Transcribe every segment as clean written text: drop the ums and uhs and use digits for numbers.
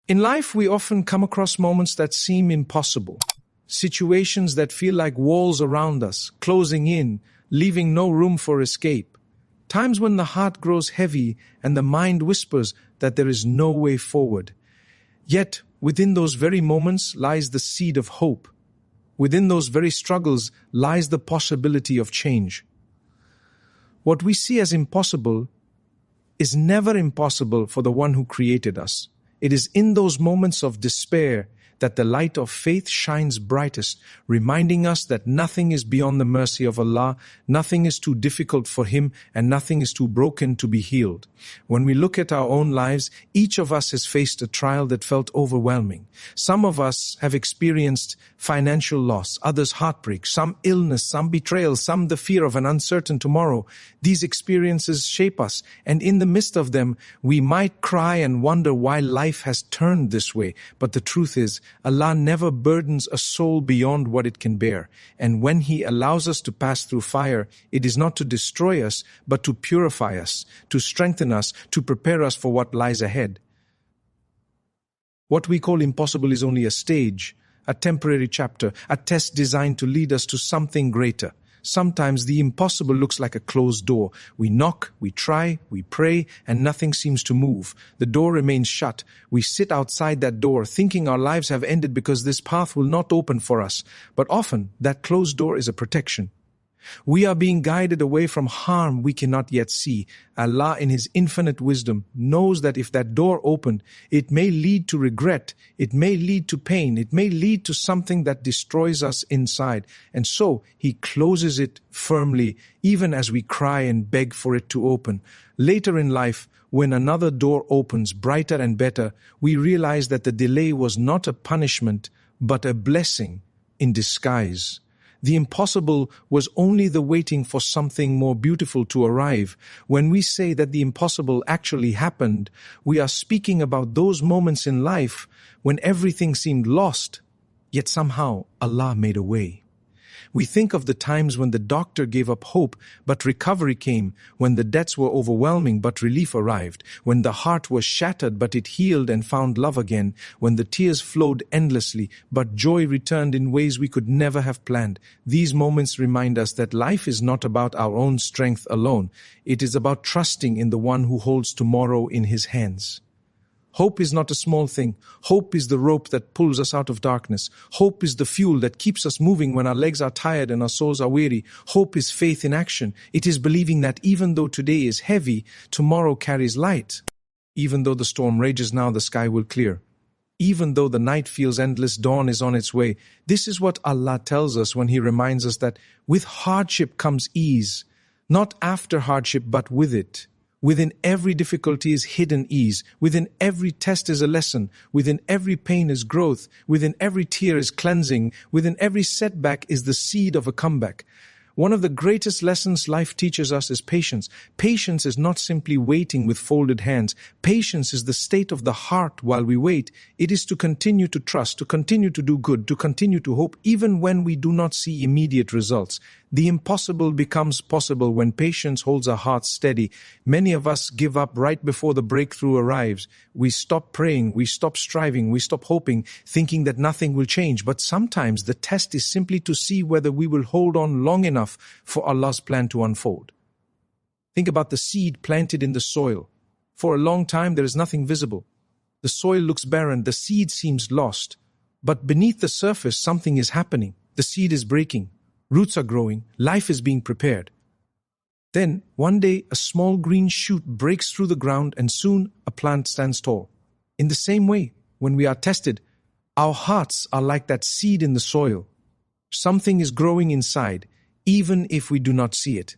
In life, we often come across moments that seem impossible. Situations that feel like walls around us, closing in, leaving no room for escape. Times when the heart grows heavy and the mind whispers that there is no way forward. Yet, within those very moments lies the seed of hope. Within those very struggles lies the possibility of change. What we see as impossible is never impossible for the one who created us. It is in those moments of despair that the light of faith shines brightest, reminding us that nothing is beyond the mercy of Allah, nothing is too difficult for Him, and nothing is too broken to be healed. When we look at our own lives, each of us has faced a trial that felt overwhelming. Some of us have experienced financial loss, others heartbreak, some illness, some betrayal, some the fear of an uncertain tomorrow. These experiences shape us, and in the midst of them, we might cry and wonder why life has turned this way. But the truth is, Allah never burdens a soul beyond what it can bear. And when He allows us to pass through fire, it is not to destroy us, but to purify us, to strengthen us, to prepare us for what lies ahead. What we call impossible is only a stage, a temporary chapter, a test designed to lead us to something greater. Sometimes the impossible looks like a closed door. We knock, we try, we pray, and nothing seems to move. The door remains shut. We sit outside that door, thinking our lives have ended because this path will not open for us. But often, that closed door is a protection. We are being guided away from harm we cannot yet see. Allah, in His infinite wisdom, knows that if that door opened, it may lead to regret, it may lead to pain, it may lead to something that destroys us inside. And so, He closes it firmly, even as we cry and beg for it to open. Later in life, when another door opens, brighter and better, we realize that the delay was not a punishment, but a blessing in disguise. The impossible was only the waiting for something more beautiful to arrive. When we say that the impossible actually happened, we are speaking about those moments in life when everything seemed lost, yet somehow Allah made a way. We think of the times when the doctor gave up hope, but recovery came, when the debts were overwhelming, but relief arrived, when the heart was shattered, but it healed and found love again, when the tears flowed endlessly, but joy returned in ways we could never have planned. These moments remind us that life is not about our own strength alone. It is about trusting in the one who holds tomorrow in His hands. Hope is not a small thing. Hope is the rope that pulls us out of darkness. Hope is the fuel that keeps us moving when our legs are tired and our souls are weary. Hope is faith in action. It is believing that even though today is heavy, tomorrow carries light. Even though the storm rages now, the sky will clear. Even though the night feels endless, dawn is on its way. This is what Allah tells us when He reminds us that with hardship comes ease. Not after hardship, but with it. Within every difficulty is hidden ease. Within every test is a lesson. Within every pain is growth. Within every tear is cleansing. Within every setback is the seed of a comeback. One of the greatest lessons life teaches us is patience. Patience is not simply waiting with folded hands. Patience is the state of the heart while we wait. It is to continue to trust, to continue to do good, to continue to hope, even when we do not see immediate results. The impossible becomes possible when patience holds our hearts steady. Many of us give up right before the breakthrough arrives. We stop praying, we stop striving, we stop hoping, thinking that nothing will change. But sometimes the test is simply to see whether we will hold on long enough for Allah's plan to unfold. Think about the seed planted in the soil. For a long time there is nothing visible. The soil looks barren, the seed seems lost. But beneath the surface something is happening. The seed is breaking. Roots are growing, life is being prepared. Then, one day, a small green shoot breaks through the ground and soon a plant stands tall. In the same way, when we are tested, our hearts are like that seed in the soil. Something is growing inside, even if we do not see it.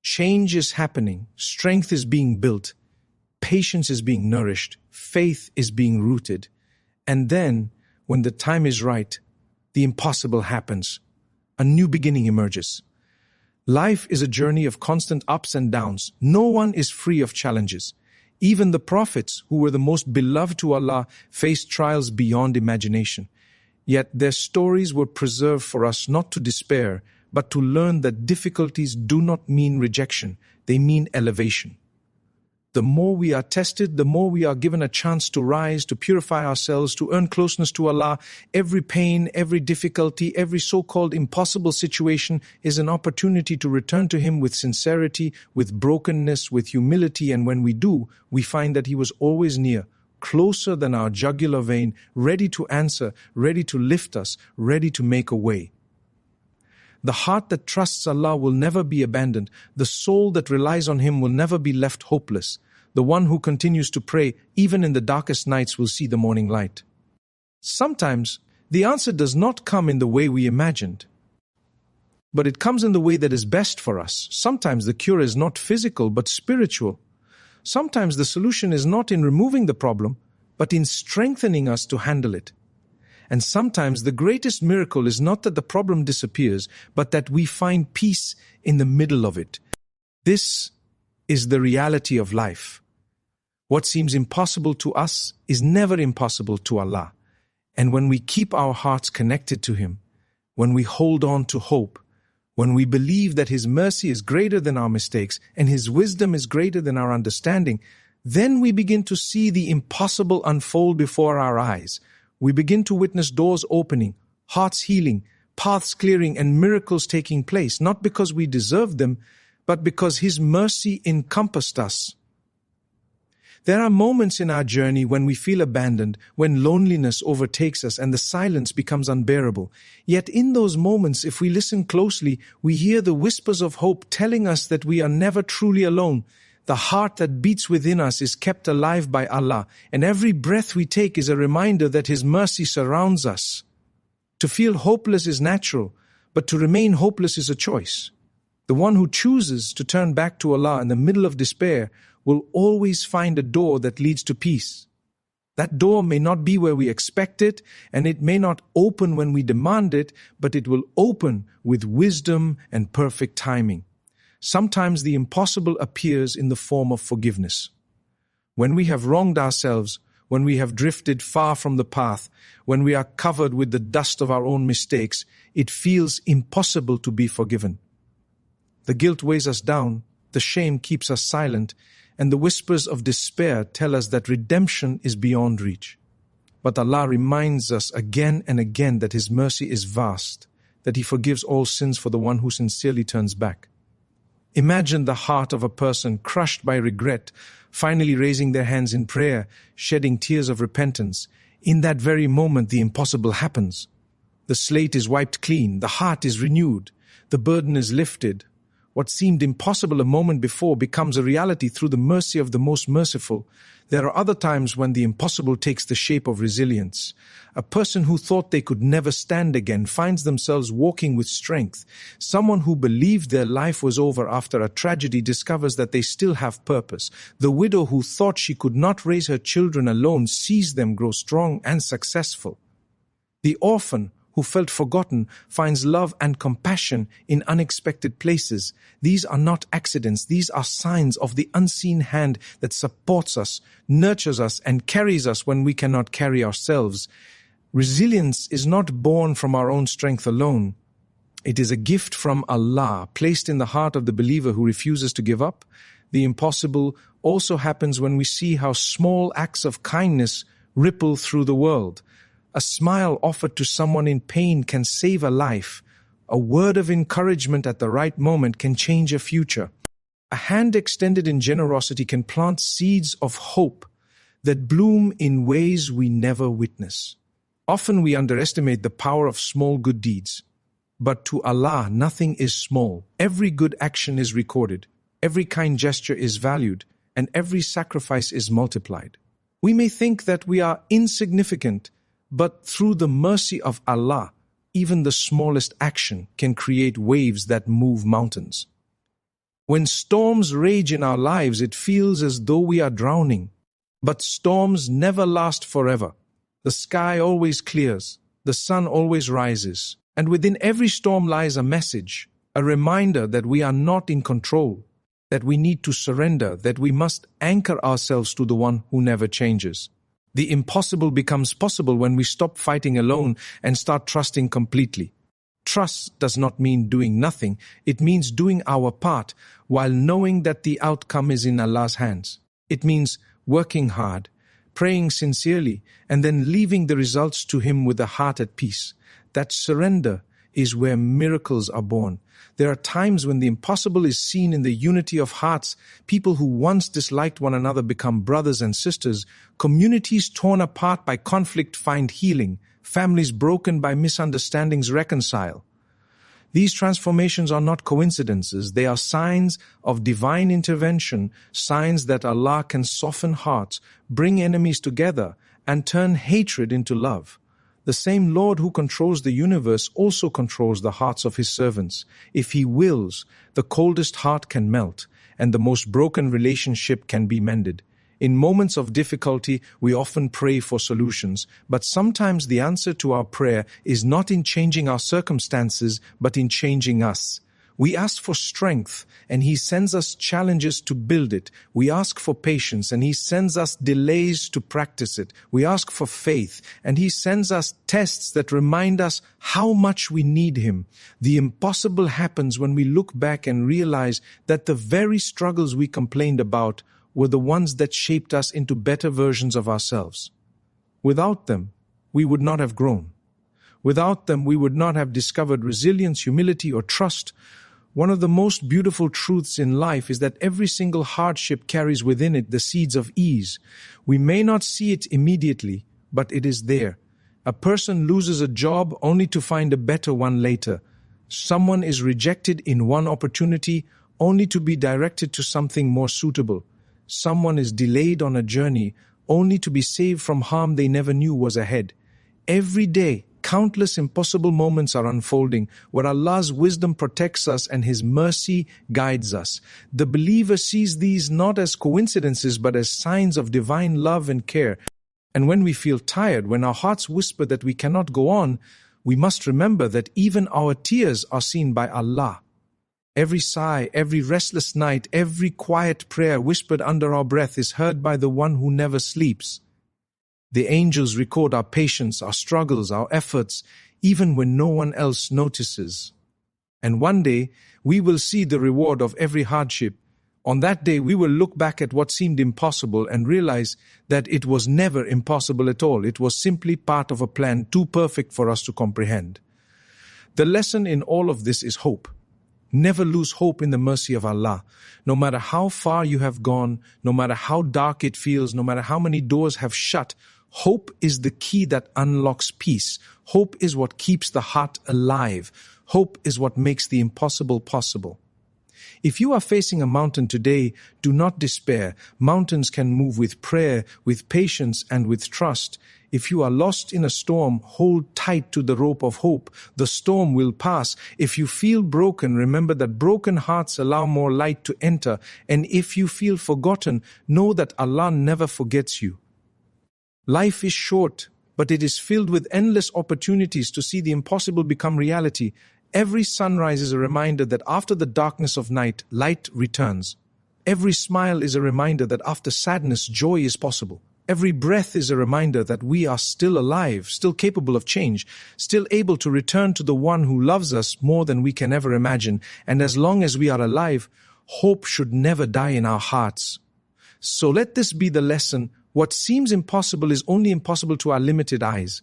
Change is happening, strength is being built, patience is being nourished, faith is being rooted. And then, when the time is right, the impossible happens. A new beginning emerges. Life is a journey of constant ups and downs. No one is free of challenges. Even the prophets, who were the most beloved to Allah, faced trials beyond imagination. Yet their stories were preserved for us not to despair, but to learn that difficulties do not mean rejection, they mean elevation. The more we are tested, the more we are given a chance to rise, to purify ourselves, to earn closeness to Allah. Every pain, every difficulty, every so-called impossible situation is an opportunity to return to Him with sincerity, with brokenness, with humility, and when we do, we find that He was always near, closer than our jugular vein, ready to answer, ready to lift us, ready to make a way. The heart that trusts Allah will never be abandoned. The soul that relies on Him will never be left hopeless. The one who continues to pray, even in the darkest nights, will see the morning light. Sometimes, the answer does not come in the way we imagined, but it comes in the way that is best for us. Sometimes the cure is not physical, but spiritual. Sometimes the solution is not in removing the problem, but in strengthening us to handle it. And sometimes the greatest miracle is not that the problem disappears, but that we find peace in the middle of it. This is the reality of life. What seems impossible to us is never impossible to Allah. And when we keep our hearts connected to Him, when we hold on to hope, when we believe that His mercy is greater than our mistakes and His wisdom is greater than our understanding, then we begin to see the impossible unfold before our eyes. We begin to witness doors opening, hearts healing, paths clearing, and miracles taking place, not because we deserved them, but because His mercy encompassed us. There are moments in our journey when we feel abandoned, when loneliness overtakes us and the silence becomes unbearable. Yet in those moments, if we listen closely, we hear the whispers of hope telling us that we are never truly alone. The heart that beats within us is kept alive by Allah, and every breath we take is a reminder that His mercy surrounds us. To feel hopeless is natural, but to remain hopeless is a choice. The one who chooses to turn back to Allah in the middle of despair will always find a door that leads to peace. That door may not be where we expect it, and it may not open when we demand it, but it will open with wisdom and perfect timing. Sometimes the impossible appears in the form of forgiveness. When we have wronged ourselves, when we have drifted far from the path, when we are covered with the dust of our own mistakes, it feels impossible to be forgiven. The guilt weighs us down, the shame keeps us silent, and the whispers of despair tell us that redemption is beyond reach. But Allah reminds us again and again that His mercy is vast, that He forgives all sins for the one who sincerely turns back. Imagine the heart of a person crushed by regret, finally raising their hands in prayer, shedding tears of repentance. In that very moment, the impossible happens. The slate is wiped clean, the heart is renewed, the burden is lifted. What seemed impossible a moment before becomes a reality through the mercy of the most merciful. There are other times when the impossible takes the shape of resilience. A person who thought they could never stand again finds themselves walking with strength. Someone who believed their life was over after a tragedy discovers that they still have purpose. The widow who thought she could not raise her children alone sees them grow strong and successful. The orphan who felt forgotten finds love and compassion in unexpected places. These are not accidents. These are signs of the unseen hand that supports us, nurtures us, and carries us when we cannot carry ourselves. Resilience is not born from our own strength alone. It is a gift from Allah, placed in the heart of the believer who refuses to give up. The impossible also happens when we see how small acts of kindness ripple through the world. A smile offered to someone in pain can save a life. A word of encouragement at the right moment can change a future. A hand extended in generosity can plant seeds of hope that bloom in ways we never witness. Often we underestimate the power of small good deeds. But to Allah, nothing is small. Every good action is recorded. Every kind gesture is valued. And every sacrifice is multiplied. We may think that we are insignificant, but through the mercy of Allah, even the smallest action can create waves that move mountains. When storms rage in our lives, it feels as though we are drowning. But storms never last forever. The sky always clears, the sun always rises, and within every storm lies a message, a reminder that we are not in control, that we need to surrender, that we must anchor ourselves to the one who never changes. The impossible becomes possible when we stop fighting alone and start trusting completely. Trust does not mean doing nothing. It means doing our part while knowing that the outcome is in Allah's hands. It means working hard, praying sincerely, and then leaving the results to Him with a heart at peace. That surrender is where miracles are born. There are times when the impossible is seen in the unity of hearts. People who once disliked one another become brothers and sisters. Communities torn apart by conflict find healing. Families broken by misunderstandings reconcile. These transformations are not coincidences. They are signs of divine intervention, signs that Allah can soften hearts, bring enemies together, and turn hatred into love. The same Lord who controls the universe also controls the hearts of His servants. If He wills, the coldest heart can melt, and the most broken relationship can be mended. In moments of difficulty, we often pray for solutions, but sometimes the answer to our prayer is not in changing our circumstances, but in changing us. We ask for strength, and He sends us challenges to build it. We ask for patience, and He sends us delays to practice it. We ask for faith, and He sends us tests that remind us how much we need Him. The impossible happens when we look back and realize that the very struggles we complained about were the ones that shaped us into better versions of ourselves. Without them, we would not have grown. Without them, we would not have discovered resilience, humility, or trust. One of the most beautiful truths in life is that every single hardship carries within it the seeds of ease. We may not see it immediately, but it is there. A person loses a job only to find a better one later. Someone is rejected in one opportunity only to be directed to something more suitable. Someone is delayed on a journey only to be saved from harm they never knew was ahead. Every day, countless impossible moments are unfolding where Allah's wisdom protects us and His mercy guides us. The believer sees these not as coincidences but as signs of divine love and care. And when we feel tired, when our hearts whisper that we cannot go on, we must remember that even our tears are seen by Allah. Every sigh, every restless night, every quiet prayer whispered under our breath is heard by the One who never sleeps. The angels record our patience, our struggles, our efforts, even when no one else notices. And one day, we will see the reward of every hardship. On that day, we will look back at what seemed impossible and realize that it was never impossible at all. It was simply part of a plan too perfect for us to comprehend. The lesson in all of this is hope. Never lose hope in the mercy of Allah. No matter how far you have gone, no matter how dark it feels, no matter how many doors have shut, hope is the key that unlocks peace. Hope is what keeps the heart alive. Hope is what makes the impossible possible. If you are facing a mountain today, do not despair. Mountains can move with prayer, with patience, and with trust. If you are lost in a storm, hold tight to the rope of hope. The storm will pass. If you feel broken, remember that broken hearts allow more light to enter. And if you feel forgotten, know that Allah never forgets you. Life is short, but it is filled with endless opportunities to see the impossible become reality. Every sunrise is a reminder that after the darkness of night, light returns. Every smile is a reminder that after sadness, joy is possible. Every breath is a reminder that we are still alive, still capable of change, still able to return to the One who loves us more than we can ever imagine. And as long as we are alive, hope should never die in our hearts. So let this be the lesson. What seems impossible is only impossible to our limited eyes.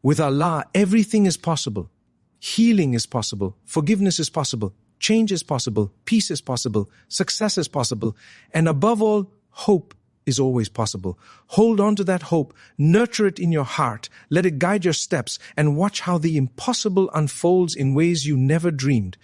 With Allah, everything is possible. Healing is possible. Forgiveness is possible. Change is possible. Peace is possible. Success is possible. And above all, hope is always possible. Hold on to that hope, nurture it in your heart, let it guide your steps, and watch how the impossible unfolds in ways you never dreamed.